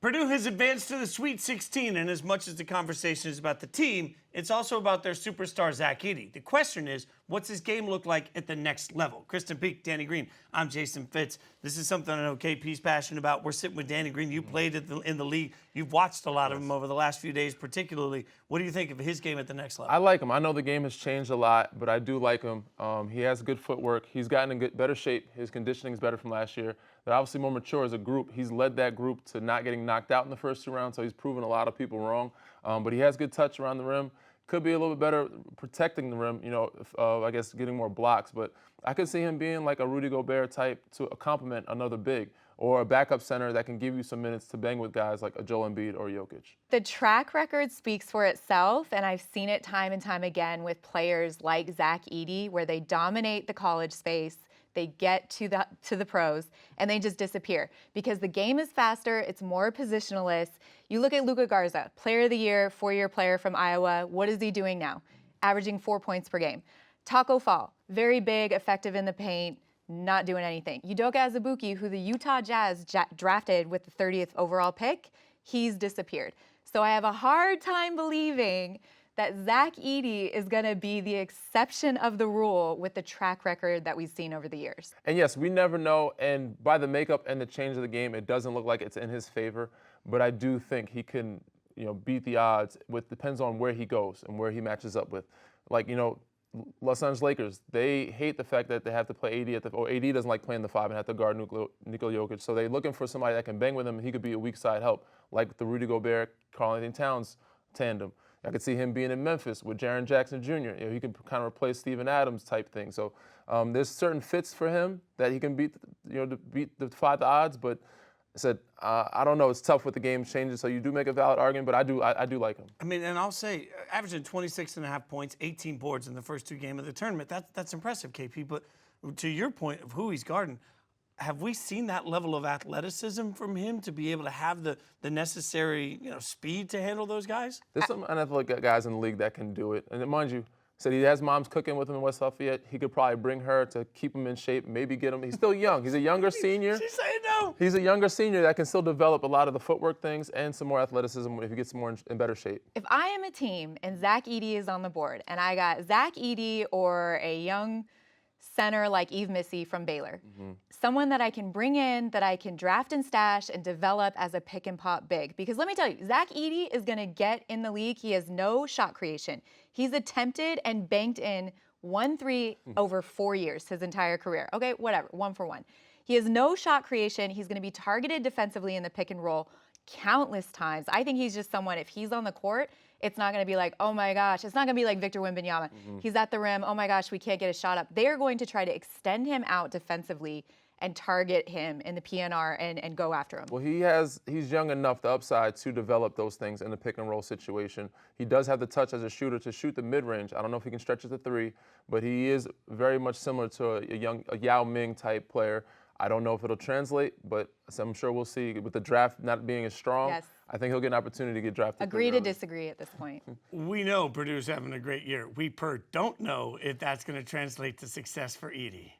Purdue has advanced to the Sweet 16, and as much as the conversation is about the team, it's also about their superstar, ZACH Edey. The question is, what's his game look like at the next level? Krysten Peek, Danny Green, I'm Jason Fitz. This is something I know KP's passionate about. We're sitting with Danny Green. You played in the league. You've watched a lot of him over the last few days particularly. What do you think of his game at the next level? I like him. I know the game has changed a lot, but I do like him. He has good footwork. He's gotten in better shape. His conditioning is better from last year. They're obviously more mature as a group. He's led that group to not getting knocked out in the first two rounds, so he's proven a lot of people wrong. But he has good touch around the rim. Could be a little bit better protecting the rim, I guess getting more blocks. But I could see him being like a Rudy Gobert type to complement another big or a backup center that can give you some minutes to bang with guys like a Joel Embiid or Jokic. The track record speaks for itself, and I've seen it time and time again with players like ZACH Edey, where they dominate the college space, they get to the pros, and they just disappear because the game is faster, it's more positionalist. You look at Luka Garza, player of the year, 4-year player from Iowa. What is he doing now? Averaging 4 points per game. Taco Fall, very big, effective in the paint, not doing anything. Udoka Azubuike, who the Utah Jazz drafted with the 30th overall pick, he's disappeared. So I have a hard time believing that ZACH Edey is going to be the exception of the rule with the track record that we've seen over the years. And yes, we never know, and by the makeup and the change of the game, it doesn't look like it's in his favor, but I do think he can, beat the odds. Depends on where he goes and where he matches up with. Los Angeles Lakers, they hate the fact that they have to play AD or AD doesn't like playing the 5 and have to guard Nikola Jokic. So they're looking for somebody that can bang with him and he could be a weak side help, like the Rudy Gobert, Karl-Anthony Towns tandem. I could see him being in Memphis with Jaren Jackson Jr. He can kind of replace Steven Adams type thing. So there's certain fits for him that he can beat, to defy the odds. But I said, I don't know. It's tough with the game changing. So you do make a valid argument, but I do like him. I mean, and I'll say, averaging 26.5 points, 18 boards in the first 2 games of the tournament, that's impressive, KP. But to your point of who he's guarding, have we seen that level of athleticism from him to be able to have the necessary speed to handle those guys? There's some unathletic guys in the league that can do it. And mind you, said he has moms cooking with him in West Lafayette. He could probably bring her to keep him in shape, maybe get him. He's still young. He's a younger senior. She's saying no. He's a younger senior that can still develop a lot of the footwork things and some more athleticism if he gets more in better shape. If I am a team and ZACH Edey is on the board and I got ZACH Edey or a young center like Yves Missy from Baylor, someone that I can bring in, that I can draft and stash and develop as a pick and pop big. Because let me tell you, ZACH Edey is going to get in the league. He has no shot creation. He's attempted and banked in 1 3 over 4 years, his entire career. Okay, whatever, 1 for 1. He has no shot creation. He's going to be targeted defensively in the pick and roll countless times. I think he's just someone, if he's on the court, it's not going to be like, oh my gosh, it's not going to be like Victor Wembanyama. He's at the rim, oh my gosh, we can't get a shot up. They're going to try to extend him out defensively and target him in the PNR and go after him. Well, he's young enough, the upside, to develop those things in the pick and roll situation. He does have the touch as a shooter to shoot the mid-range. I don't know if he can stretch it to 3, but he is very much similar to a Yao Ming type player. I don't know if it'll translate, but I'm sure we'll see. With the draft not being as strong, yes, I think he'll get an opportunity to get drafted. Agree to disagree at this point. We know Purdue's having a great year. We don't know if that's going to translate to success for Edey.